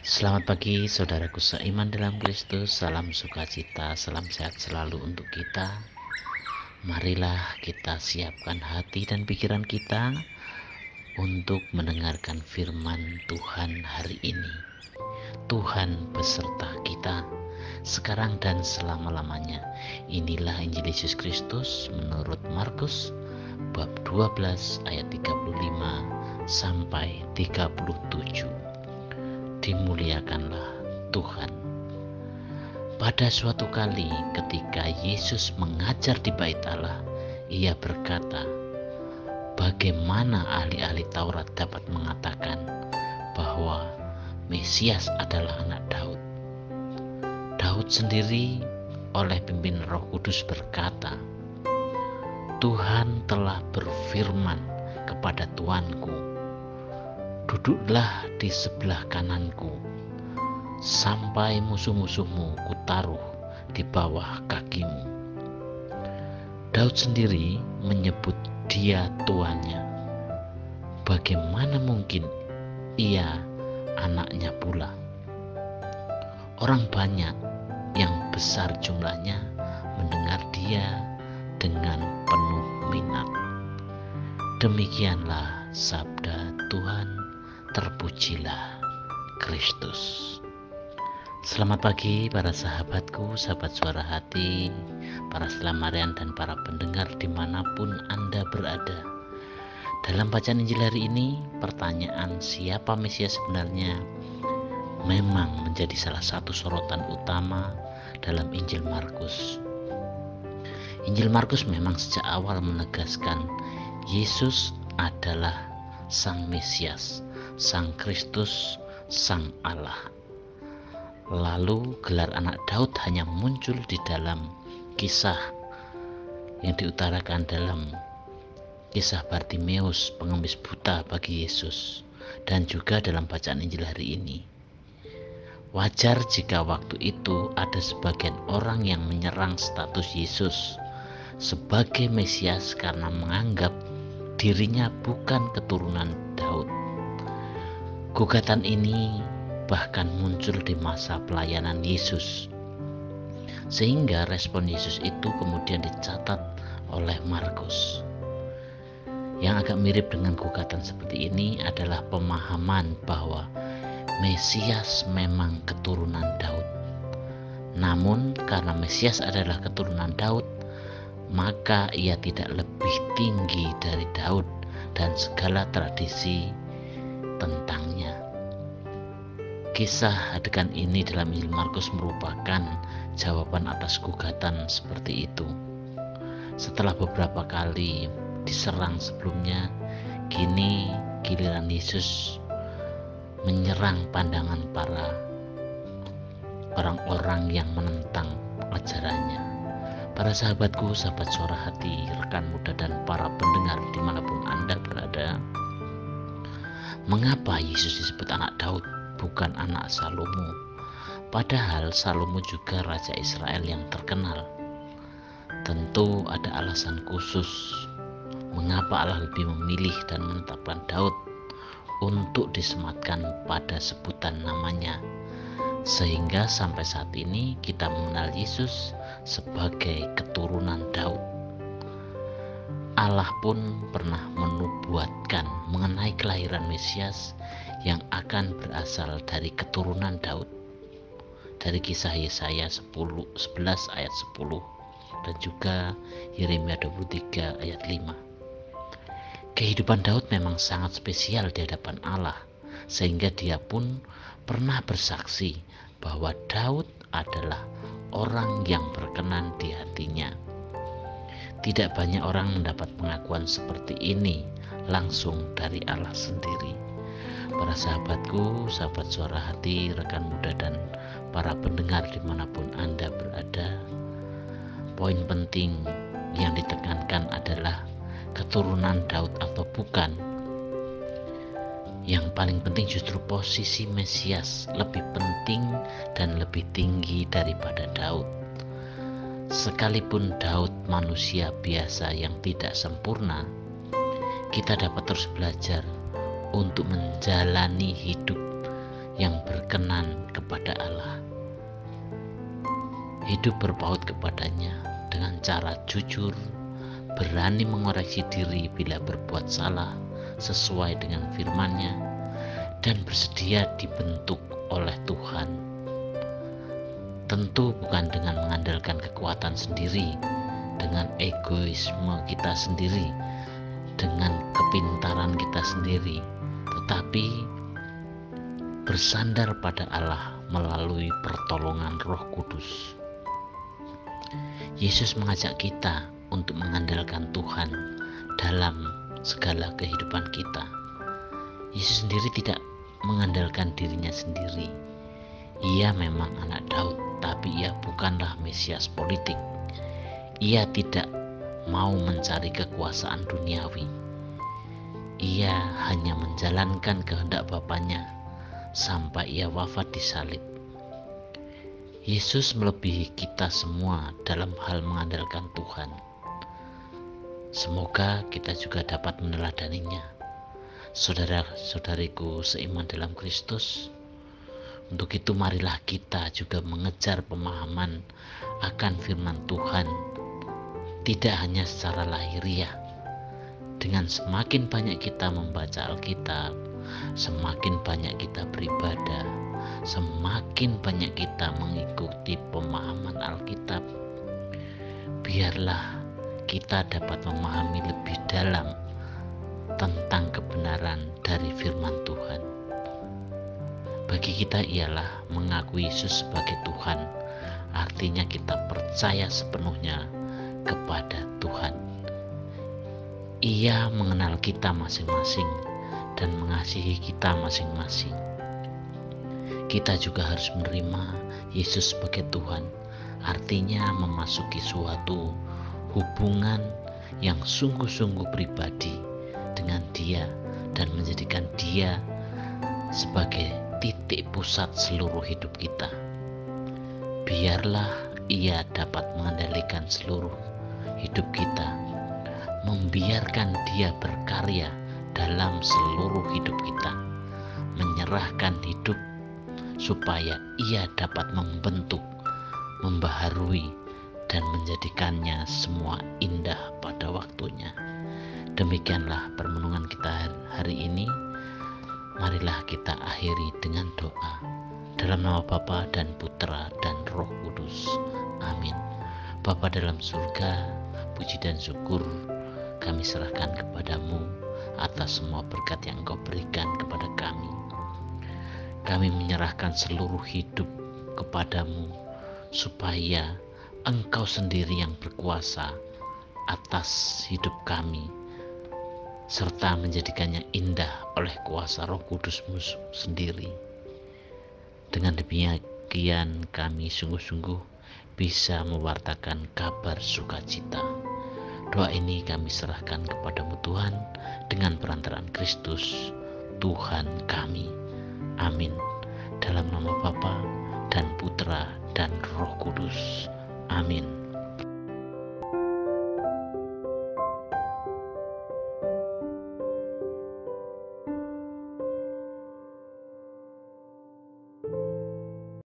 Selamat pagi saudaraku seiman dalam Kristus, salam sukacita, salam sehat selalu untuk kita. Marilah kita siapkan hati dan pikiran kita untuk mendengarkan firman Tuhan hari ini. Tuhan beserta kita sekarang dan selama-lamanya. Inilah Injil Yesus Kristus menurut Markus bab 12 ayat 35 sampai 37. Dimuliakanlah Tuhan. Pada suatu kali ketika Yesus mengajar di Bait Allah, ia berkata, bagaimana ahli-ahli Taurat dapat mengatakan bahwa Mesias adalah anak Daud? Daud sendiri oleh pimpinan Roh Kudus berkata, Tuhan telah berfirman kepada Tuanku, duduklah di sebelah kananku, sampai musuh-musuhmu kutaruh di bawah kakimu. Daud sendiri menyebut dia tuannya. Bagaimana mungkin ia anaknya pula? Orang banyak yang besar jumlahnya mendengar dia dengan penuh minat. Demikianlah sabda Tuhan. Terpujilah Kristus. Selamat pagi para sahabatku, sahabat suara hati, para selamarian dan para pendengar dimanapun Anda berada. Dalam bacaan Injil hari ini, pertanyaan siapa Mesias sebenarnya memang menjadi salah satu sorotan utama dalam Injil Markus. Injil Markus memang sejak awal menegaskan Yesus adalah Sang Mesias, Sang Kristus, Sang Allah. Lalu gelar anak Daud hanya muncul di dalam kisah yang diutarakan dalam kisah Bartimeus, pengemis buta bagi Yesus, dan juga dalam bacaan Injil hari ini. Wajar jika waktu itu ada sebagian orang yang menyerang status Yesus sebagai Mesias karena menganggap dirinya bukan keturunan Daud. Gugatan ini bahkan muncul di masa pelayanan Yesus, sehingga respon Yesus itu kemudian dicatat oleh Markus. Yang agak mirip dengan gugatan seperti ini adalah pemahaman bahwa Mesias memang keturunan Daud. Namun karena Mesias adalah keturunan Daud, maka ia tidak lebih tinggi dari Daud dan segala tradisi tentangnya. Kisah adegan ini dalam Injil Markus merupakan jawaban atas gugatan seperti itu. Setelah beberapa kali diserang sebelumnya, kini giliran Yesus menyerang pandangan para orang-orang yang menentang ajarannya. Para sahabatku, sahabat suara hati, rekan muda dan para pendengar dimanapun Anda berada, mengapa Yesus disebut anak Daud, bukan anak Salomo? Padahal Salomo juga raja Israel yang terkenal. Tentu ada alasan khusus mengapa Allah lebih memilih dan menetapkan Daud untuk disematkan pada sebutan namanya, sehingga sampai saat ini kita mengenal Yesus sebagai keturunan Daud. Allah pun pernah menubuatkan mengenai kelahiran Mesias yang akan berasal dari keturunan Daud, dari kisah Yesaya 11 ayat 10 dan juga Yeremia 23 ayat 5. Kehidupan Daud memang sangat spesial di hadapan Allah, sehingga dia pun pernah bersaksi bahwa Daud adalah orang yang berkenan di hatinya. Tidak banyak orang mendapat pengakuan seperti ini langsung dari Allah sendiri. Para sahabatku, sahabat suara hati, rekan muda dan para pendengar dimanapun Anda berada, poin penting yang ditekankan adalah keturunan Daud atau bukan. Yang paling penting justru posisi Mesias lebih penting dan lebih tinggi daripada Daud. Sekalipun Daud manusia biasa yang tidak sempurna, kita dapat terus belajar untuk menjalani hidup yang berkenan kepada Allah. Hidup berpaut kepadanya dengan cara jujur, berani mengoreksi diri bila berbuat salah sesuai dengan firman-Nya, dan bersedia dibentuk oleh Tuhan. Tentu bukan dengan mengandalkan kekuatan sendiri, dengan egoisme kita sendiri, dengan kepintaran kita sendiri, tetapi bersandar pada Allah melalui pertolongan Roh Kudus. Yesus mengajak kita untuk mengandalkan Tuhan dalam segala kehidupan kita. Yesus sendiri tidak mengandalkan dirinya sendiri. Ia memang anak Daud, tapi ia bukanlah Mesias politik. Ia tidak mau mencari kekuasaan duniawi. Ia hanya menjalankan kehendak Bapanya sampai ia wafat di salib. Yesus melebihi kita semua dalam hal mengandalkan Tuhan. Semoga kita juga dapat meneladaninya. Saudara-saudariku seiman dalam Kristus, untuk itu marilah kita juga mengejar pemahaman akan firman Tuhan, tidak hanya secara lahiriah. Dengan semakin banyak kita membaca Alkitab, semakin banyak kita beribadah, semakin banyak kita mengikuti pemahaman Alkitab, biarlah kita dapat memahami lebih dalam tentang kebenaran dari firman Tuhan. Bagi kita ialah mengakui Yesus sebagai Tuhan, artinya kita percaya sepenuhnya kepada Tuhan. Ia mengenal kita masing-masing dan mengasihi kita masing-masing. Kita juga harus menerima Yesus sebagai Tuhan, artinya memasuki suatu hubungan yang sungguh-sungguh pribadi dengan Dia dan menjadikan Dia sebagai titik pusat seluruh hidup kita. Biarlah Ia dapat mengendalikan seluruh hidup kita, membiarkan Dia berkarya dalam seluruh hidup kita, menyerahkan hidup supaya Ia dapat membentuk, membaharui, dan menjadikannya semua indah pada waktunya. Demikianlah permenungan kita hari ini. Marilah kita akhiri dengan doa. Dalam nama Bapa dan Putra dan Roh Kudus. Amin. Bapa dalam surga, puji dan syukur kami serahkan kepadamu atas semua berkat yang Engkau berikan kepada kami. Kami menyerahkan seluruh hidup kepadamu, supaya Engkau sendiri yang berkuasa atas hidup kami, serta menjadikannya indah oleh kuasa Roh Kudus-Mu sendiri. Dengan demikian kami sungguh-sungguh bisa mewartakan kabar sukacita. Doa ini kami serahkan kepadamu Tuhan, dengan perantaraan Kristus Tuhan kami. Amin. Dalam nama Bapa dan Putra dan Roh Kudus. Amin.